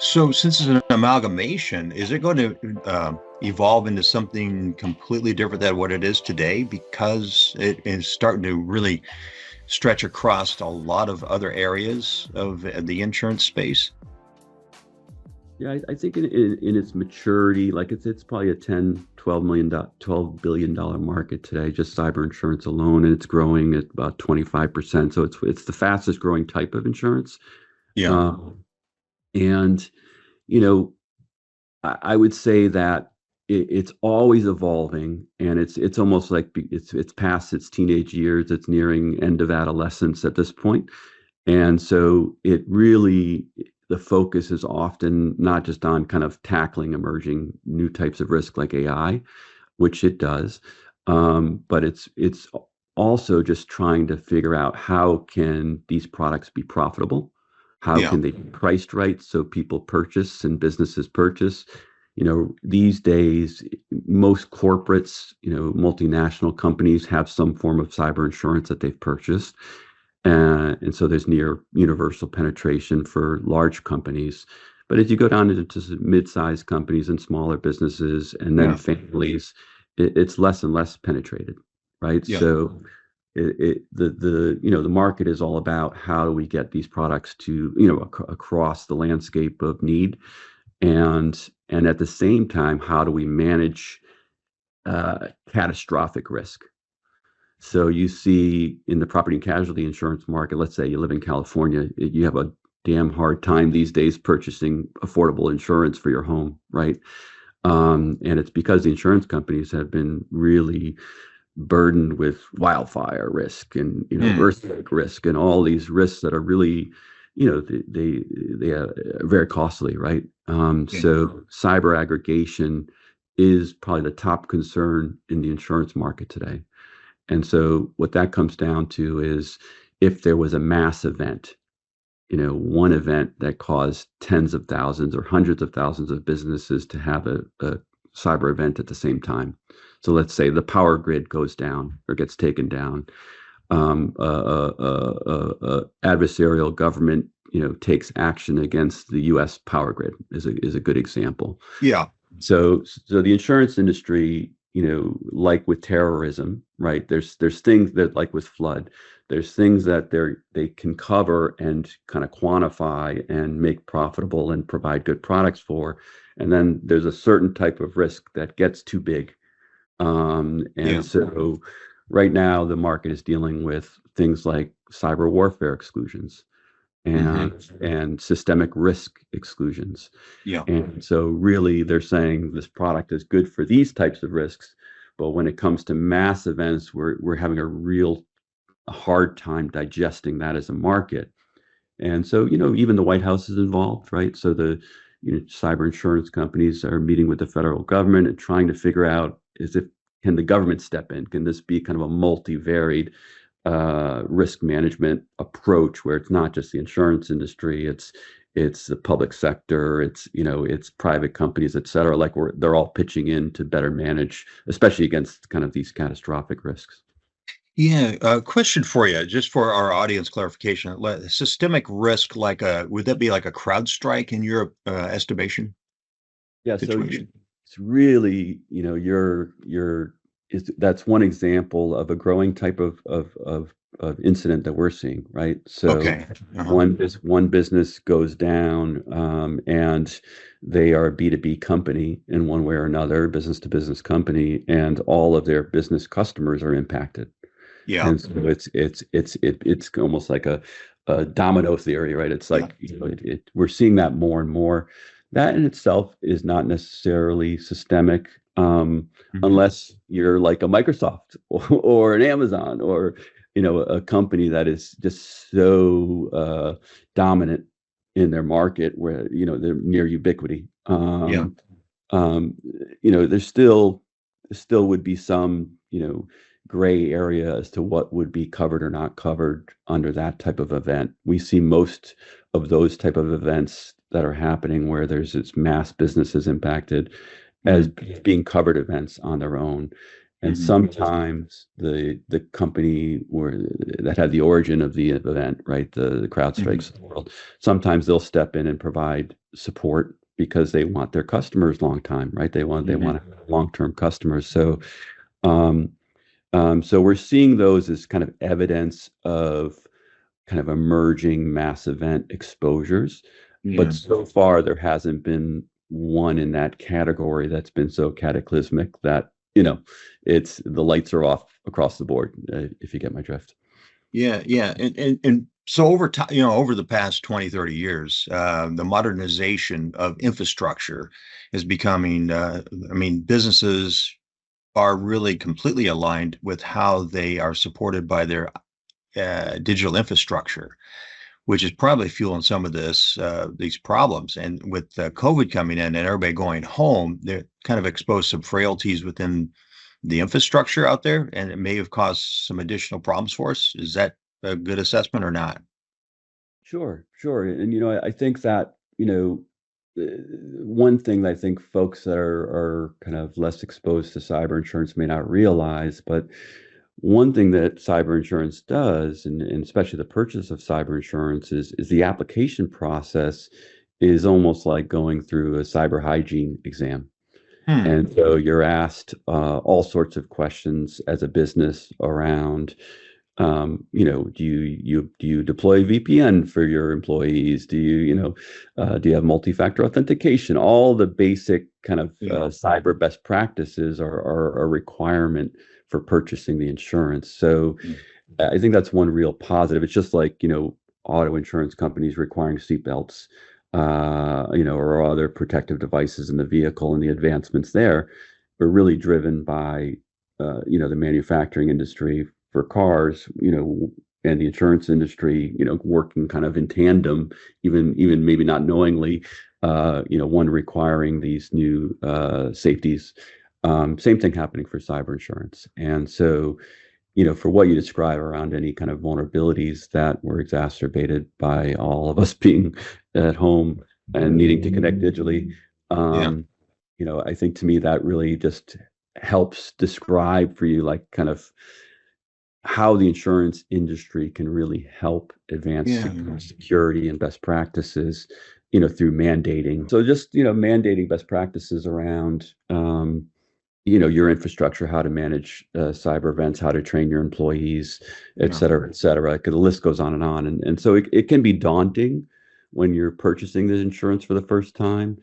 So, since it's an amalgamation, is it going to evolve into something completely different than what it is today? Because it is starting to really stretch across a lot of other areas of the insurance space. Yeah, I think in its maturity, like it's probably a 10, 12 million, $12 billion market today, just cyber insurance alone, and it's growing at about 25%. So it's the fastest growing type of insurance. Yeah. Um, and you know, I would say that it's always evolving, and it's almost like it's past its teenage years. It's nearing end of adolescence at this point. And so it really, the focus is often not just on kind of tackling emerging new types of risk like AI, which it does, but it's also just trying to figure out how can these products be profitable? How Yeah. can they be priced right so people purchase and businesses purchase? These days, most corporates, multinational companies have some form of cyber insurance that they've purchased. And so there's near universal penetration for large companies. But as you go down into mid-sized companies and smaller businesses and then Yeah. families, it's less and less penetrated, right? Yeah. So the market is all about how do we get these products to, across the landscape of need, and at the same time, how do we manage catastrophic risk? So you see in the property and casualty insurance market, let's say you live in California, you have a damn hard time these days purchasing affordable insurance for your home, right? And it's because the insurance companies have been really burdened with wildfire risk and Mm. earthquake risk and all these risks that are really, they are very costly, right? Yeah. So cyber aggregation is probably the top concern in the insurance market today. And so what that comes down to is if there was a mass event, one event that caused tens of thousands or hundreds of thousands of businesses to have a cyber event at the same time. So let's say the power grid goes down or gets taken down. Adversarial government, takes action against the U.S. power grid is a good example. Yeah. So the insurance industry, like with terrorism, right? There's things that, like with flood, there's things that they can cover and kind of quantify and make profitable and provide good products for. And then there's a certain type of risk that gets too big. And Yeah. so right now the market is dealing with things like cyber warfare exclusions Hmm. and systemic risk exclusions. Yeah. And so really they're saying this product is good for these types of risks, but when it comes to mass events, we're having a real hard time digesting that as a market. And so, even the White House is involved, right? So the cyber insurance companies are meeting with the federal government and trying to figure out can the government step in? Can this be kind of a multivariate risk management approach where it's not just the insurance industry, it's the public sector, it's private companies, et cetera. Like they're all pitching in to better manage, especially against kind of these catastrophic risks. Yeah. Question for you, just for our audience clarification. Systemic risk, would that be like a crowd strike in your estimation Yeah, so situation? it's really, that's one example of a growing type of incident that we're seeing, right? So Okay. Uh-huh. one business goes down, and they are a B2B company in one way or another, business to business company, and all of their business customers are impacted. Yeah. And so it's almost like a domino theory, right? It's Yeah. like, we're seeing that more and more. That in itself is not necessarily systemic, Hmm. unless you're like a Microsoft or an Amazon or a company that is just so dominant in their market where they're near ubiquity. Yeah. Um, there still would be some gray area as to what would be covered or not covered under that type of event. We see most of those type of events that are happening where there's this mass businesses impacted as Mhm. being covered events on their own. And Mhm. sometimes the company or that had the origin of the event, right, the CrowdStrikes Mhm. of the world, sometimes they'll step in and provide support because they want their customers long time, right? They want Mhm. long-term customers. Um, so we're seeing those as kind of evidence of kind of emerging mass event exposures. But Yeah. so far, there hasn't been one in that category that's been so cataclysmic that, it's the lights are off across the board, if you get my drift. Yeah, yeah. And so over time, over the past 20, 30 years, the modernization of infrastructure is becoming, I mean, businesses are really completely aligned with how they are supported by their digital infrastructure, which is probably fueling some of these problems. And with COVID coming in and everybody going home, they're kind of exposed some frailties within the infrastructure out there, and it may have caused some additional problems for us. Is that a good assessment or not? Sure, sure. And I think that, one thing that I think folks that are kind of less exposed to cyber insurance may not realize, but one thing that cyber insurance does, and especially the purchase of cyber insurance, is the application process is almost like going through a cyber hygiene exam. Hmm. And so you're asked all sorts of questions as a business around, do you deploy VPN for your employees? Do you have multi-factor authentication? All the basic kind of Yeah. cyber best practices are a requirement for purchasing the insurance. So Hmm. I think that's one real positive. It's just like, auto insurance companies requiring seatbelts, or other protective devices in the vehicle, and the advancements there were really driven by, the manufacturing industry for cars, and the insurance industry, working kind of in tandem, even maybe not knowingly, one requiring these new safeties. Same thing happening for cyber insurance. And so, for what you describe around any kind of vulnerabilities that were exacerbated by all of us being at home and needing to connect digitally, Yeah. um, I think to me that really just helps describe for you, like, kind of how the insurance industry can really help advance Yeah. security and best practices, through mandating. So just, mandating best practices around, your infrastructure, how to manage cyber events, how to train your employees, et Yeah. cetera, et cetera. 'Cause the list goes on and on. And so it can be daunting when you're purchasing the insurance for the first time.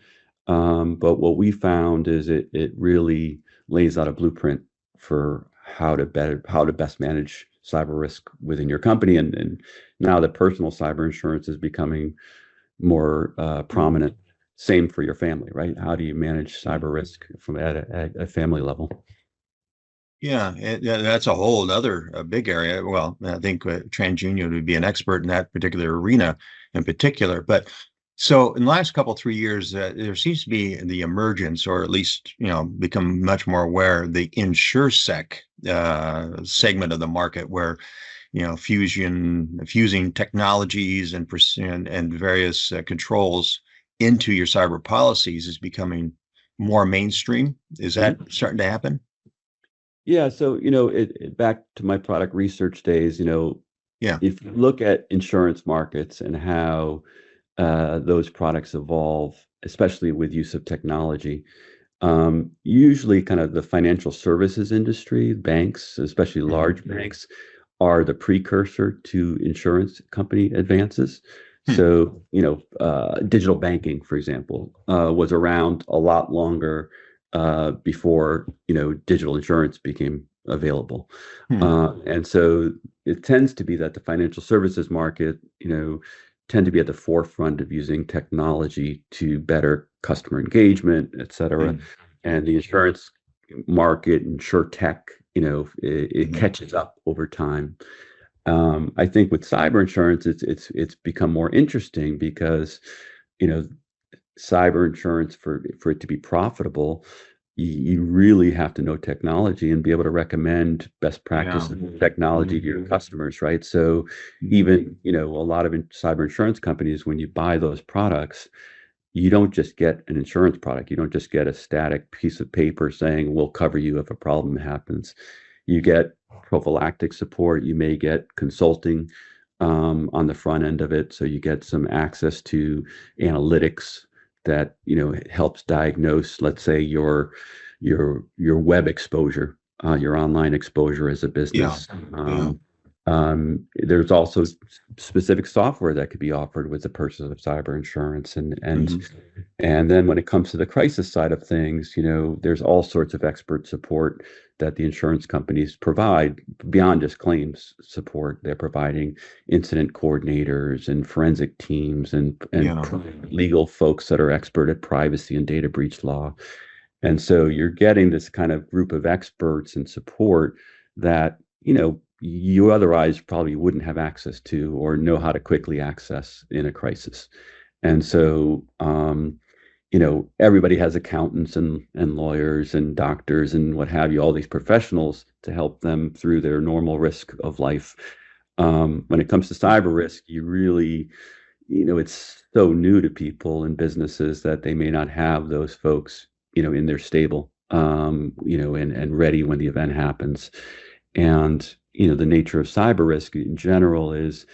But what we found is it really lays out a blueprint for how to best manage cyber risk within your company. And now that personal cyber insurance is becoming more Mhm. prominent. Same for your family, right? How do you manage Yeah. cyber risk from at a family level? Yeah, yeah, that's a whole other big area. Well, I think TransUnion would be an expert in that particular arena in particular. But so in the last couple, 3 years, there seems to be the emergence, or at least, become much more aware, the InsureSec segment of the market where, fusing technologies and various controls into your cyber policies is becoming more mainstream. Is that Mhm. starting to happen? Yeah, so back to my product research days, Yeah. if you look at insurance markets and how those products evolve, especially with use of technology, usually kind of the financial services industry, banks, especially Mhm. large banks, are the precursor to insurance company advances. Hmm. So, digital banking, for example, was around a lot longer before, digital insurance became available. Hmm. And so it tends to be that the financial services market, tend to be at the forefront of using technology to better customer engagement, et cetera. Hmm. And the insurance market, insure tech, it Hmm. catches up over time. I think with cyber insurance, it's become more interesting because, you know, cyber insurance, for it to be profitable, you really have to know technology and be able to recommend best Yeah. practices and technology to your customers, right? So Mhm. even, a lot of cyber insurance companies, when you buy those products, you don't just get an insurance product. You don't just get a static piece of paper saying we'll cover you if a problem happens. You get prophylactic support. You may get consulting on the front end of it, so you get some access to analytics that helps diagnose, let's say, your web exposure, your online exposure as a Yeah. business. Yeah. There's also specific software that could be offered with the purchase of cyber insurance, Hmm. and then when it comes to the crisis side of things, there's all sorts of expert support that the insurance companies provide beyond just claims support. They're providing incident coordinators and forensic teams and Yeah. legal folks that are expert at privacy and data breach law. And so you're getting this kind of group of experts and support that, you otherwise probably wouldn't have access to or know how to quickly access in a crisis. And so, everybody has accountants and lawyers and doctors and what have you, all these professionals to help them through their normal risk of life. When it comes to cyber risk, you really, it's so new to people and businesses that they may not have those folks, in their stable, and ready when the event happens. And, the nature of cyber risk in general is,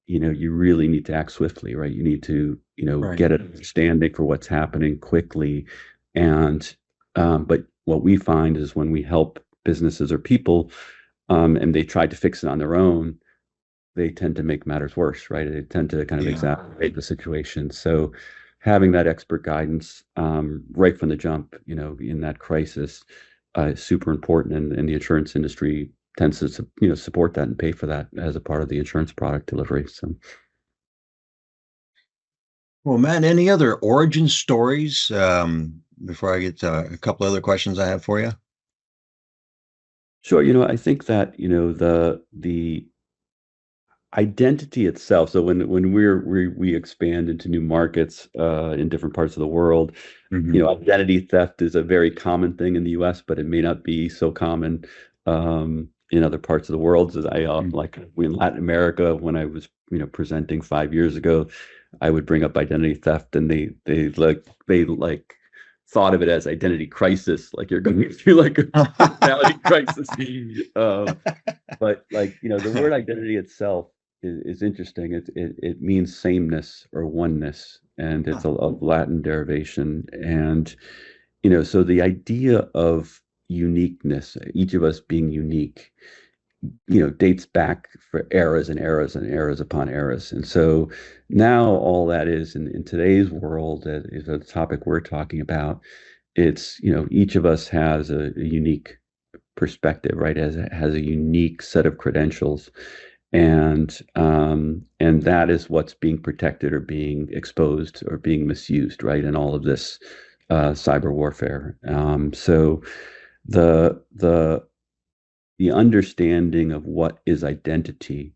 you really need to act swiftly, right? You need to, Right. get an understanding for what's happening quickly. And, but what we find is when we help businesses or people, and they try to fix it on their own, they tend to make matters worse, right? They tend to kind of Yeah. exacerbate the situation. So having that expert guidance right from the jump, in that crisis, is super important. And the insurance industry tends to, support that and pay for that as a part of the insurance product delivery. So Well, Matt, any other origin stories before I get to a couple other questions I have for you? sure, I think that, the identity itself. So when we expand into new markets in different parts of the world, Hmm. identity theft is a very common thing in the U.S., but it may not be so common in other parts of the world. So like in Latin America, when I was presenting 5 years ago, I would bring up identity theft, and they thought of it as identity crisis, like you're going through like a personality crisis. But the word identity itself is interesting. It means sameness or oneness, and it's a Latin derivation. And so the idea of uniqueness, each of us being unique, dates back for eras and eras and eras upon eras. And so now all that is in today's world is a topic we're talking about. It's, each of us has a unique perspective, right? Has a unique set of credentials, and that is what's being protected or being exposed or being misused, right? In all of this cyber warfare. So the the understanding of what is identity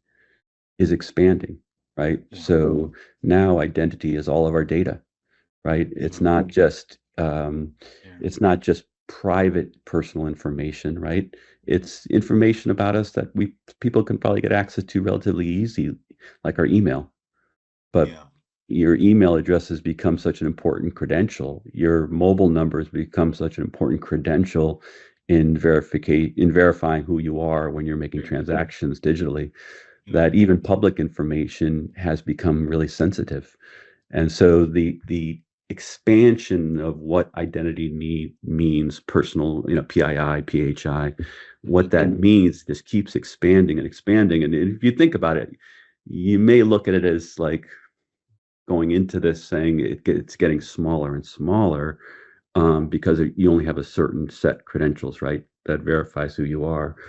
is expanding, right? Yeah. So now identity is all of our data, right? It's Yeah. not just Yeah. it's not just private personal information, right? It's information about us that we people can probably get access to relatively easy, like our email. But Yeah. your email address has become such an important credential. Your mobile numbers become such an important credential in verifying who you are when you're making transactions digitally, Yeah. that even public information has become really sensitive. And so the expansion of what identity means, personal, PII, PHI, what that means just keeps expanding and expanding. And if you think about it, you may look at it as like going into this saying it's getting smaller and smaller, because you only have a certain set credentials, right, that verifies who you are. Yeah.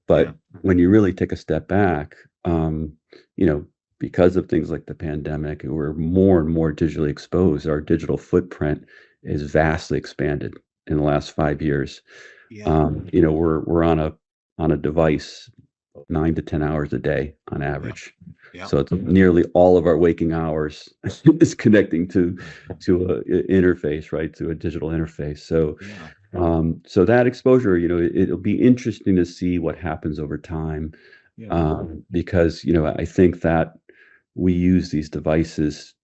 But when you really take a step back, you know, because of things like the pandemic, we're more and more digitally exposed. Our digital footprint is vastly expanded in the last 5 years. Yeah. We're on a device 9 to 10 hours a day on Yeah. average. Yeah. So it's nearly all of our waking hours is connecting to a interface, right? To a digital interface. So Yeah. so that exposure, it'll be interesting to see what happens over time, Yeah. because I think that we use these devices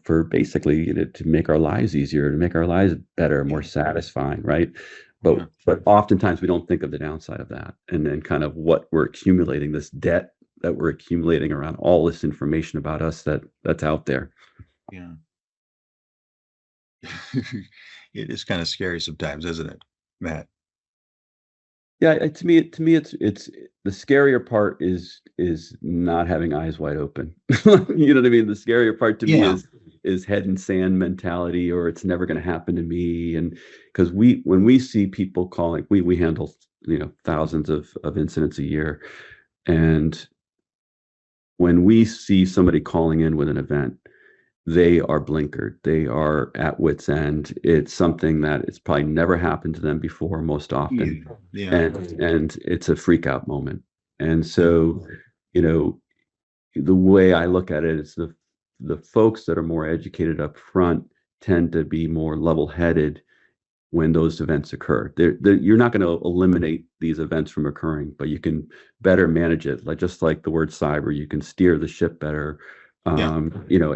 for basically, to make our lives easier, to make our lives better, more Yeah. satisfying, right? But Yeah. but oftentimes we don't think of the downside of that, and then kind of what we're accumulating, this debt that we're accumulating around all this information about us that's out there. Yeah. It is kind of scary sometimes, isn't it, Matt? Yeah, to me, it's the scarier part is not having eyes wide open. You know what I mean? The scarier part to me Yeah. is head in sand mentality, or it's never going to happen to me. And because when we see people calling, we handle thousands of incidents a year, and when we see somebody calling in with an event, they are blinkered. They are at wit's end. It's something that it's probably never happened to them before, most often, Yeah. Yeah. and it's a freak out moment. And Yeah. so, you know, the way I look at it is the folks that are more educated up front tend to be more level headed when those events occur. You're not going to eliminate these events from occurring, but you can better manage it. Just like the word cyber, you can steer the ship better, Yeah.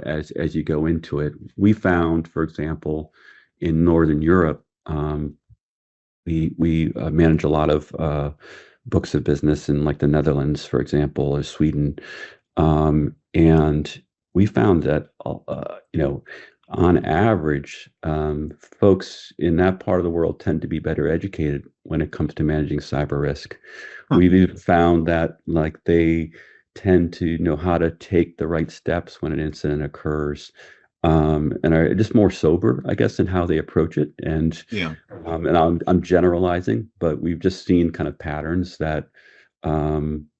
as you go into it. We found, for example, in Northern Europe, we manage a lot of books of business in like the Netherlands, for example, or Sweden, and we found that on average, folks in that part of the world tend to be better educated when it comes to managing cyber risk. Huh. We've even found that like they tend to know how to take the right steps when an incident occurs, and are just more sober, I guess, in how they approach it. Yeah. And I'm generalizing, but we've just seen kind of patterns that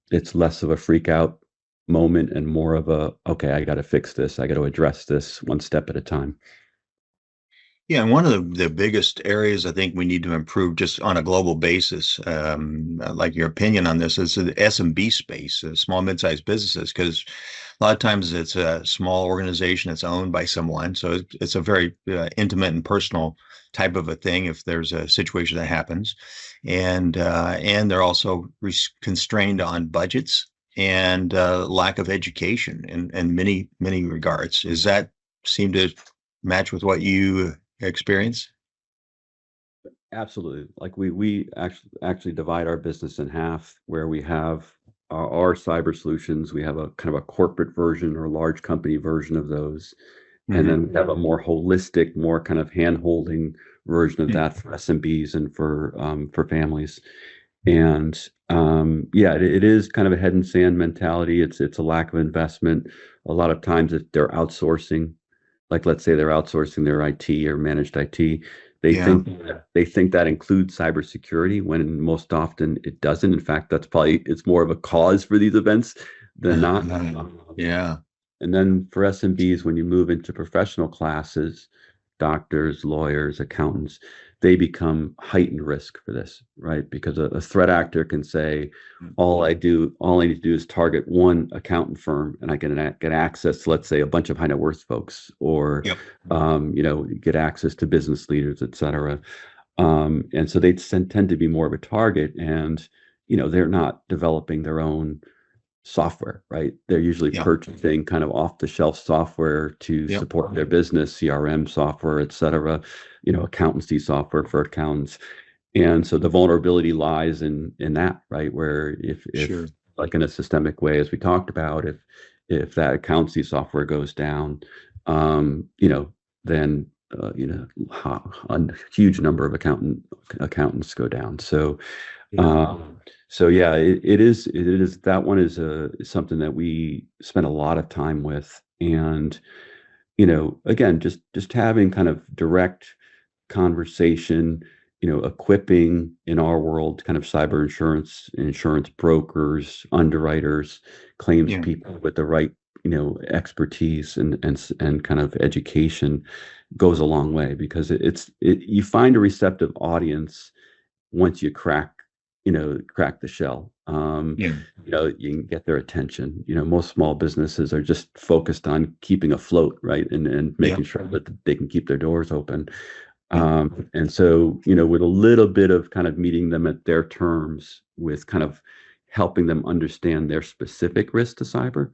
it's less of a freak out moment and more of a, okay, I got to fix this. I got to address this one step at a time. Yeah, and one of the biggest areas I think we need to improve just on a global basis, I'd like your opinion on this, is the SMB space, small, mid-sized businesses, because a lot of times it's a small organization that's owned by someone. So it's a very intimate and personal type of a thing if there's a situation that happens. And they're also constrained on budgets and lack of education in many regards. Does that seem to match with what you experience? Absolutely. Like we actually divide our business in half, where we have our cyber solutions. We have a kind of a corporate version or large company version of those. And Hmm. then we have a more holistic, more kind of hand-holding version of Yeah. that for SMBs and for families. And yeah, it is kind of a head in sand mentality. It's a lack of investment. A lot of times, if they're outsourcing, like let's say they're outsourcing their IT or managed IT, they Yeah. think they think that includes cybersecurity when most often it doesn't. In fact, it's more of a cause for these events than not. Yeah. And then for SMBs, when you move into professional classes, doctors, lawyers, accountants, they become heightened risk for this, right? Because a threat actor can say, all I need to do is target one accountant firm, and I can get access to, let's say, a bunch of high net worth folks, or Yep. get access to business leaders, et cetera. And so they tend to be more of a target, and they're not developing their own software, right? They're usually Yep. purchasing kind of off the shelf software to Yep. support their business, CRM software, et cetera, accountancy software for accountants. And so the vulnerability lies in that, right? Where if Sure. like in a systemic way, as we talked about, if that accountancy software goes down, then a huge number of accountants go down. Um, so yeah, it is that one is something that we spend a lot of time with, and again, just having kind of direct conversation, equipping in our world kind of cyber insurance brokers, underwriters, claims Yeah. people with the right expertise and kind of education goes a long way, because you find a receptive audience once you crack the shell. Yeah. You can get their attention. Most small businesses are just focused on keeping afloat, right? And making Yep. sure that they can keep their doors open. Yep. And so, with a little bit of kind of meeting them at their terms, with kind of helping them understand their specific risk to cyber,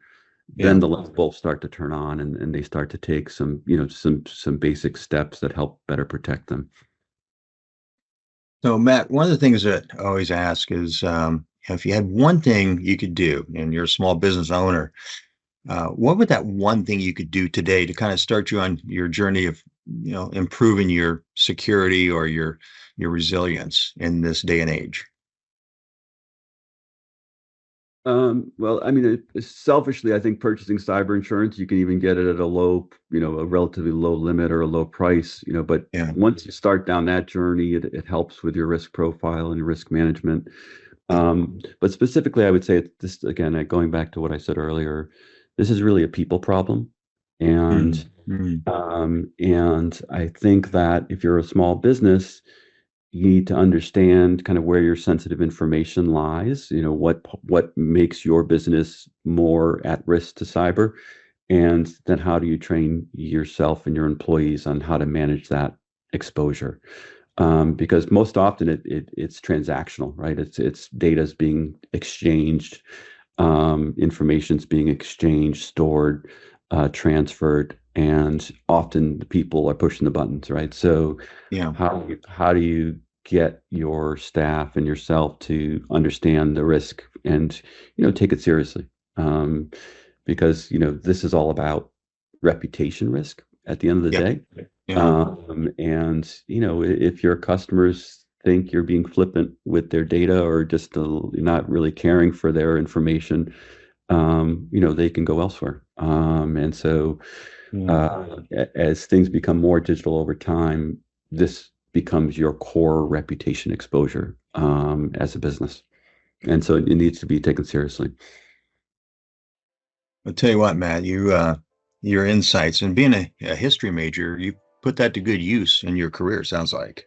then Yeah. the light bulbs start to turn on, and they start to take some basic steps that help better protect them. So, Matt, one of the things that I always ask is if you had one thing you could do, and you're a small business owner, what would that one thing you could do today to kind of start you on your journey of, improving your security or your resilience in this day and age? Well, I mean, selfishly, I think purchasing cyber insurance, you can even get it at a relatively low limit or a low price, but Yeah. once you start down that journey, it helps with your risk profile and your risk management. But specifically, I would say this again, going back to what I said earlier, this is really a people problem. Mm, And mm, and I think that if you're a small business, you need to understand kind of where your sensitive information lies, what makes your business more at risk to cyber, and then how do you train yourself and your employees on how to manage that exposure. Because most often it's transactional, right? It's data's being exchanged, information's being exchanged, stored, transferred, and often the people are pushing the buttons, right? So yeah. how do you get your staff and yourself to understand the risk and take it seriously? Because this is all about reputation risk at the end of the Yeah. day. Yeah. And if your customers think you're being flippant with their data or just not really caring for their information, they can go elsewhere. And so Yeah. as things become more digital over time, this becomes your core reputation exposure as a business. And so it needs to be taken seriously. I'll tell you what, Matt, your insights and being a history major, you put that to good use in your career, sounds like.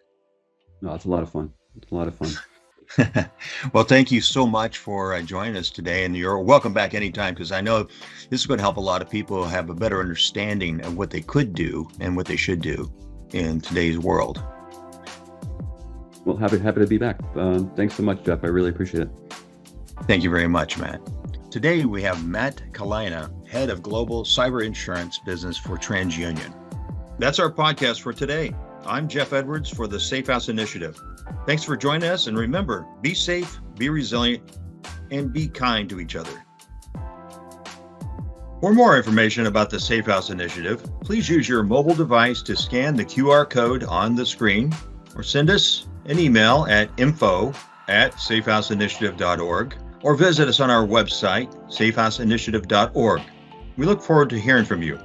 No, it's a lot of fun. It's a lot of fun. Well, thank you so much for joining us today, and you're welcome back anytime because I know this is going to help a lot of people have a better understanding of what they could do and what they should do in today's world. Well, happy to be back. Thanks so much, Jeff. I really appreciate it. Thank you very much, Matt. Today we have Matt Cullina, head of global cyber insurance business for TransUnion. That's our podcast for today. I'm Jeff Edwards for the Safe House Initiative. Thanks for joining us, and remember, be safe, be resilient, and be kind to each other. For more information about the Safe House Initiative, please use your mobile device to scan the QR code on the screen or send us an email at info@safehouseinitiative.org or visit us on our website, safehouseinitiative.org. We look forward to hearing from you.